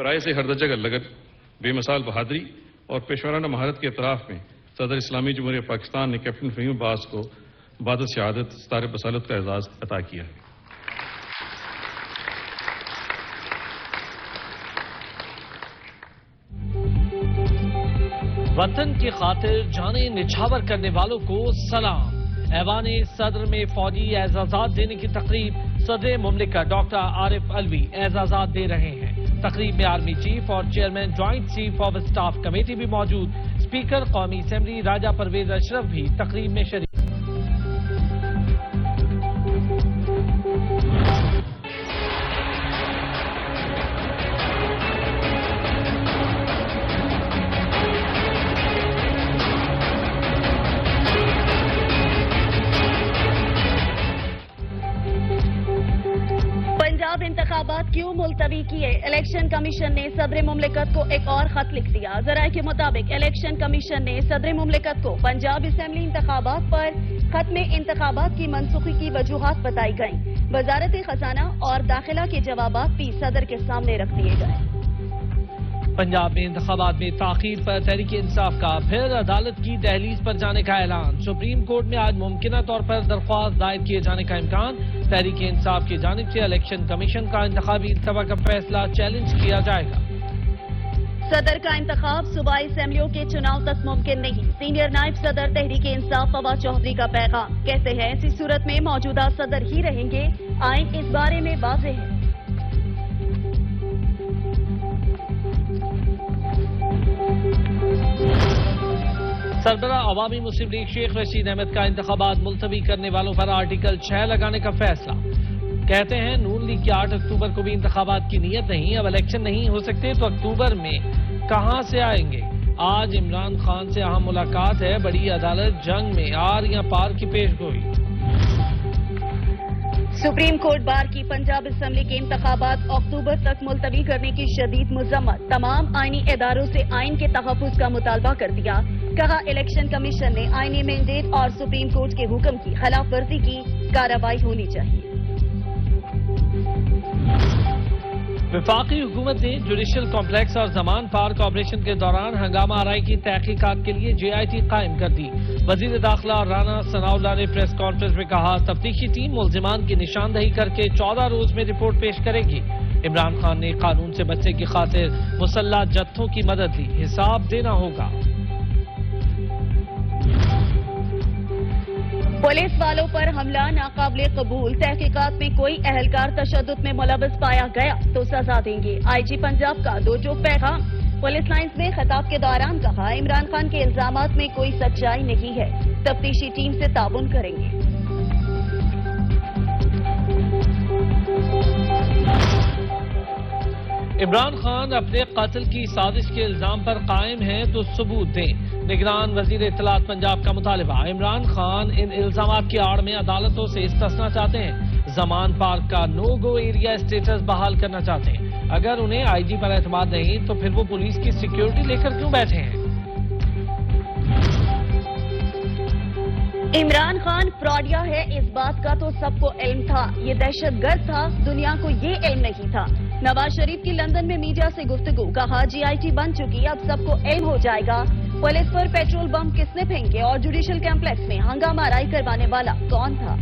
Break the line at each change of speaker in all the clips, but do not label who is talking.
فرائض ہر درجہ کا لگن، بے مثال بہادری اور پیشورانہ مہارت کے اعتراف میں صدر اسلامی جمہوریہ پاکستان نے کیپٹن فہیم عباس کو بعد شہادت ستارِ بصالت کا اعزاز عطا کیا ہے۔
وطن کی خاطر جانیں نچھاور کرنے والوں کو سلام۔ ایوان صدر میں فوجی اعزازات دینے کی تقریب، صدر مملکت ڈاکٹر عارف علوی اعزازات دے رہے ہیں۔ تقریب میں آرمی چیف اور chairman joint chief of staff committee بھی موجود۔ اسپیکر قومی اسمبلی راجہ پرویز اشرف بھی تقریب میں شریک۔
پنجاب انتخابات کیوں ملتوی کیے؟ الیکشن کمیشن نے صدر مملکت کو ایک اور خط لکھ دیا۔ ذرائع کے مطابق الیکشن کمیشن نے صدر مملکت کو پنجاب اسمبلی انتخابات پر ختم انتخابات کی منسوخی کی وجوہات بتائی گئیں۔ وزارت خزانہ اور داخلہ کے جوابات بھی صدر کے سامنے رکھ دیے گئے۔
پنجاب میں انتخابات میں تاخیر پر تحریک انصاف کا پھر عدالت کی دہلیز پر جانے کا اعلان۔ سپریم کورٹ میں آج ممکنہ طور پر درخواست دائر کیے جانے کا امکان۔ تحریک انصاف کی جانب سے الیکشن کمیشن کا انتخابی التوا کا فیصلہ چیلنج کیا جائے گا۔
صدر کا انتخاب صوبائی اسمبلیوں کے چناؤ تک ممکن نہیں۔ سینئر نائب صدر تحریک انصاف فواد چودھری کا پیغام، کہتے ہیں ایسی صورت میں موجودہ صدر ہی رہیں گے۔ آئین اس بارے میں واضح ہے۔
سربراہ عوامی مسلم لیگ شیخ رشید احمد کا انتخابات ملتوی کرنے والوں پر آرٹیکل 6 لگانے کا فیصلہ۔ کہتے ہیں نون لیگ کی 8 اکتوبر کو بھی انتخابات کی نیت نہیں، اب الیکشن نہیں ہو سکتے تو اکتوبر میں کہاں سے آئیں گے؟ آج عمران خان سے اہم ملاقات ہے، بڑی عدالت جنگ میں آر یا پار کی پیش گوئی۔
سپریم کورٹ بار کی پنجاب اسمبلی کے انتخابات اکتوبر تک ملتوی کرنے کی شدید مذمت۔ تمام آئینی اداروں سے آئین کے تحفظ کا مطالبہ کر دیا۔ کہا الیکشن کمیشن نے آئینی مینڈیٹ اور سپریم کورٹ کے حکم کی خلاف ورزی کی کارروائی ہونی چاہیے۔
وفاقی حکومت نے جوڈیشل کمپلیکس اور زمان پارک آپریشن کے دوران ہنگامہ آرائی کی تحقیقات کے لیے جے آئی ٹی قائم کر دی۔ وزیر داخلہ رانا ثناء اللہ نے پریس کانفرنس میں کہا تفتیشی ٹیم ملزمان کی نشاندہی کر کے 14 روز میں رپورٹ پیش کرے گی۔ عمران خان نے قانون سے بچنے کی خاطر مسلح جتھوں کی مدد لی، حساب دینا ہوگا۔
پولیس والوں پر حملہ ناقابل قبول، تحقیقات میں کوئی اہلکار تشدد میں ملوث پایا گیا تو سزا دیں گے۔ آئی جی پنجاب کا دو ٹوک پیغام۔ پولیس لائنز میں خطاب کے دوران کہا عمران خان کے الزامات میں کوئی سچائی نہیں ہے، تفتیشی ٹیم سے تعاون کریں گے۔
عمران خان اپنے قتل کی سازش کے الزام پر قائم ہیں تو ثبوت دیں، نگران وزیر اطلاعات پنجاب کا مطالبہ۔ عمران خان ان الزامات کی آڑ میں عدالتوں سے استثنا چاہتے ہیں، زمان پارک کا نو گو ایریا اسٹیٹس بحال کرنا چاہتے ہیں۔ اگر انہیں آئی جی پر اعتماد نہیں تو پھر وہ پولیس کی سیکیورٹی لے کر کیوں بیٹھے ہیں؟
عمران خان فراڈیا ہے، اس بات کا تو سب کو علم تھا، یہ دہشت گرد تھا، دنیا کو یہ علم نہیں تھا۔ نواز شریف کی لندن میں میڈیا سے گفتگو، کہا جی آئی ٹی بن چکی، اب سب کو علم ہو جائے گا پولیس پر پیٹرول بم کس نے پھینکے اور جوڈیشل کمپلیکس میں ہنگامہ آرائی کروانے والا کون تھا۔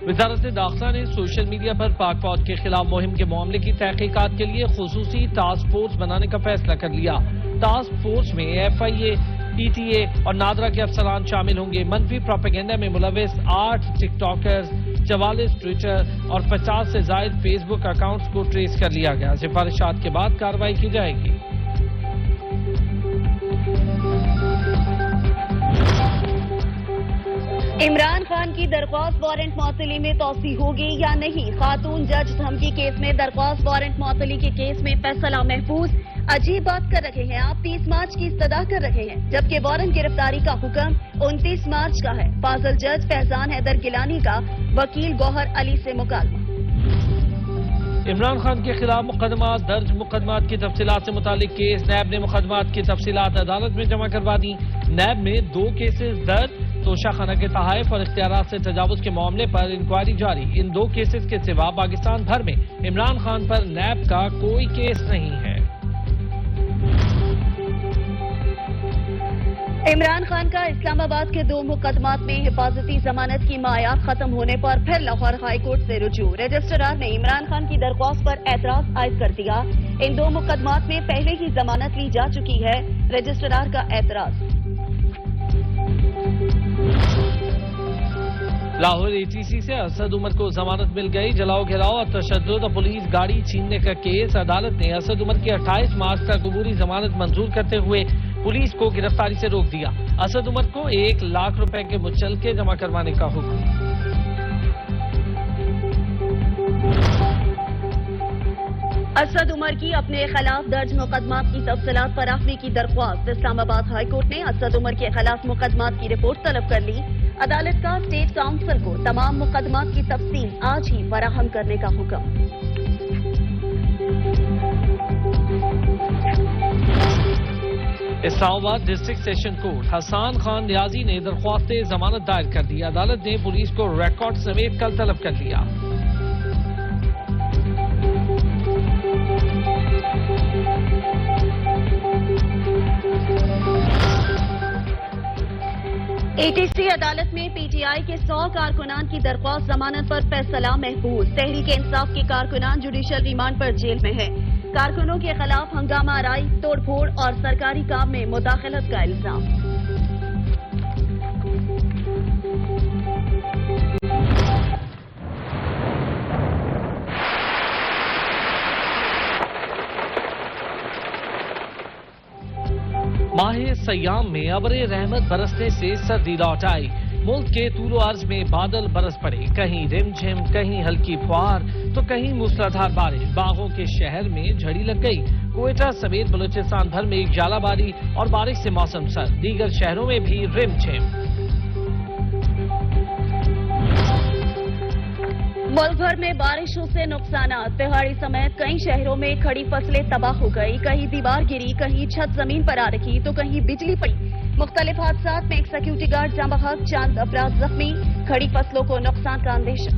وزارت داخلہ نے سوشل میڈیا پر پاک فوج کے خلاف مہم کے معاملے کی تحقیقات کے لیے خصوصی ٹاسک فورس بنانے کا فیصلہ کر لیا۔ ٹاسک فورس میں F I A, P T A اور نادرا کے افسران شامل ہوں گے۔ منفی پروپیگنڈا میں ملوث 8 ٹک ٹاکرز، 44 ٹویٹر اور 50 سے زائد فیس بک اکاؤنٹس کو ٹریس کر لیا گیا۔ سفارشات کے بعد کارروائی کی جائے گی۔
عمران خان کی درخواست وارنٹ معطلی میں توسیع ہوگی یا نہیں؟ خاتون جج دھمکی کیس میں درخواست وارنٹ معطلی کے کیس میں فیصلہ محفوظ۔ عجیب بات کر رہے ہیں آپ، 30 مارچ کی استدعا کر رہے ہیں جبکہ وارنٹ گرفتاری کا حکم 29 مارچ کا ہے۔ فاضل جج فیضان حیدر گیلانی کا وکیل گوہر علی سے مکالمہ۔
عمران خان کے خلاف مقدمات درج، مقدمات کی تفصیلات سے متعلق کیس نیب نے مقدمات کی تفصیلات عدالت میں جمع کروا دی۔ نیب میں 2 کیسز درج، توشہ خانہ کے تحائف اور اختیارات سے تجاوز کے معاملے پر انکوائری جاری۔ ان 2 کیسز کے سوا پاکستان بھر میں عمران خان پر نیب کا کوئی کیس نہیں ہے۔
عمران خان کا اسلام آباد کے 2 مقدمات میں حفاظتی ضمانت کی ماعیت ختم ہونے پر پھر لاہور ہائی کورٹ سے رجوع۔ رجسٹرار نے عمران خان کی درخواست پر اعتراض عائد کر دیا۔ ان 2 مقدمات میں پہلے ہی ضمانت لی جا چکی ہے، رجسٹرار کا اعتراض۔
لاہور ATC سے اسد عمر کو ضمانت مل گئی۔ جلاؤ گھیراؤ اور تشدد اور پولیس گاڑی چھیننے کا کیس، عدالت نے اسد عمر کی 28 مارچ تک عبوری ضمانت منظور کرتے ہوئے پولیس کو گرفتاری سے روک دیا۔ اسد عمر کو 1 لاکھ روپے کے مچلکے جمع کروانے کا حکم۔
اسد عمر کی اپنے خلاف درج مقدمات کی تفصیلات فراہمی کی درخواست۔ اسلام آباد ہائی کورٹ نے اسد عمر کے خلاف مقدمات کی رپورٹ طلب کر لی۔ عدالت کا اسٹیٹ کاؤنسل کو تمام مقدمات کی تفصیل آج ہی فراہم کرنے کا حکم۔
اسلام آباد ڈسٹرکٹ سیشن کورٹ حسان خان نیازی نے درخواست ضمانت دائر کر دی۔ عدالت نے پولیس کو ریکارڈ سمیت کل طلب کر لیا۔
ATC عدالت میں PTI کے 100 کارکنان کی درخواست ضمانت پر فیصلہ محفوظ۔ تحریک انصاف کے کارکنان جوڈیشل ریمانڈ پر جیل میں ہیں۔ کارکنوں کے خلاف ہنگامہ آرائی، توڑ پھوڑ اور سرکاری کام میں مداخلت کا الزام۔
ماہ سیام میں ابر رحمت برسنے سے سردی لوٹ آئی۔ ملک کے طول و عرض میں بادل برس پڑے، کہیں رم جھم، کہیں ہلکی فوار تو کہیں موسلادھار بارش۔ باغوں کے شہر میں جھڑی لگ گئی۔ کوئٹہ سمیت بلوچستان بھر میں ژالہ باری اور بارش سے موسم سرد، دیگر شہروں میں بھی رم جھم۔
ملک بھر میں بارشوں سے نقصانات، پہاڑی سمیت کئی شہروں میں کھڑی فصلیں تباہ ہو گئی۔ کہیں دیوار گری، کہیں چھت زمین پر آ رکھی تو کہیں بجلی پڑی۔ مختلف حادثات میں ایک سیکیورٹی گارڈ جاں بحق، چند افراد زخمی، کھڑی فصلوں کو نقصان کا اندیشہ۔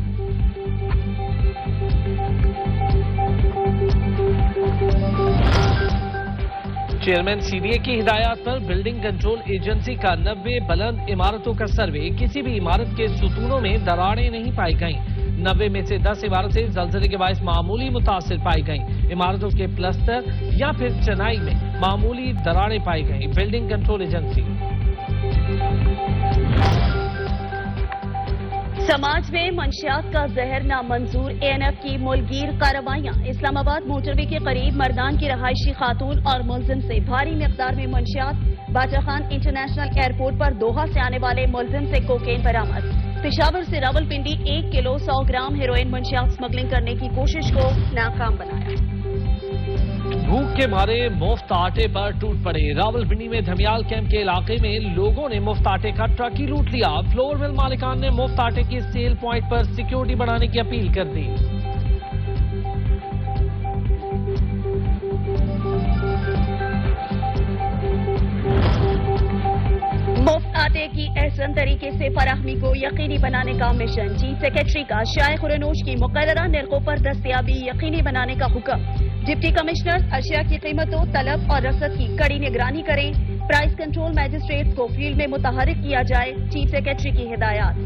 چیئرمین CDA کی ہدایات پر بلڈنگ کنٹرول ایجنسی کا 90 بلند عمارتوں کا سروے، کسی بھی عمارت کے ستونوں میں دراڑیں نہیں پائی گئیں۔ 90 میں سے 10 عمارتیں زلزلے کے باعث معمولی متاثر پائی گئیں۔ عمارتوں کے پلستر یا پھر چنائی میں معمولی دراڑیں پائی گئیں۔ Building control agency.
سماج میں منشیات کا زہر نامنظور، ANF کی ملگیر کارروائیاں۔ اسلام آباد موٹروے کے قریب مردان کی رہائشی خاتون اور ملزم سے بھاری مقدار میں منشیات۔ باچا خان انٹرنیشنل ایئرپورٹ پر دوحہ سے آنے والے ملزم سے کوکین برآمد۔ پشاور سے راولپنڈی 1 کلو 100 گرام ہیروئن منشیات سمگلنگ کرنے کی کوشش کو ناکام بنایا۔
بھوک کے مارے مفت آٹے پر ٹوٹ پڑے۔ راولپنڈی میں دھمیال کیمپ کے علاقے میں لوگوں نے مفت آٹے کا ٹرک ہی لوٹ لیا۔ فلور مل مالکان نے مفت آٹے کی سیل پوائنٹ پر سیکیورٹی بڑھانے کی اپیل کر دی۔
مفت آٹے کی احسن طریقے سے فراہمی کو یقینی بنانے کا مشن۔ چیف سیکریٹری کا شائع خورنوش کی مقررہ نرخوں پر دستیابی یقینی بنانے کا حکم۔ ڈپٹی کمشنر اشیاء کی قیمتوں، طلب اور رسد کی کڑی نگرانی کریں۔ پرائس کنٹرول میجسٹریٹ کو فیلڈ میں متحرک کیا جائے، چیف سیکریٹری کی ہدایات۔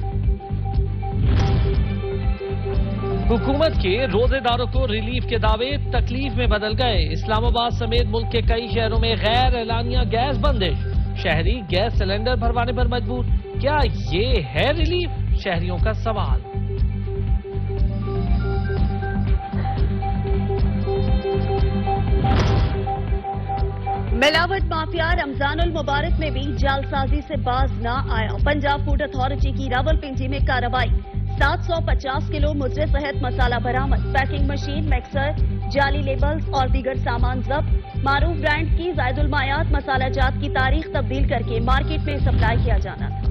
حکومت کے روزے داروں کو ریلیف کے دعوے تکلیف میں بدل گئے۔ اسلام آباد سمیت ملک کے کئی شہروں میں غیر اعلانیہ گیس بندش، شہری گیس سلنڈر بھروانے پر مجبور۔ کیا یہ ہے ریلیف؟ شہریوں کا سوال۔
ملاوٹ مافیا رمضان المبارک میں بھی جعل سازی سے باز نہ آیا۔ پنجاب فوڈ اتھارٹی کی راولپنڈی میں کارروائی، 750 کلو مضر صحت مسالہ برآمد، پیکنگ مشین، مکسر، جعلی لیبلز اور دیگر سامان ضبط۔ معروف برانڈ کی زائد المایات مسالہ جات کی تاریخ تبدیل کر کے مارکیٹ میں سپلائی کیا جانا تھا۔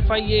FIA,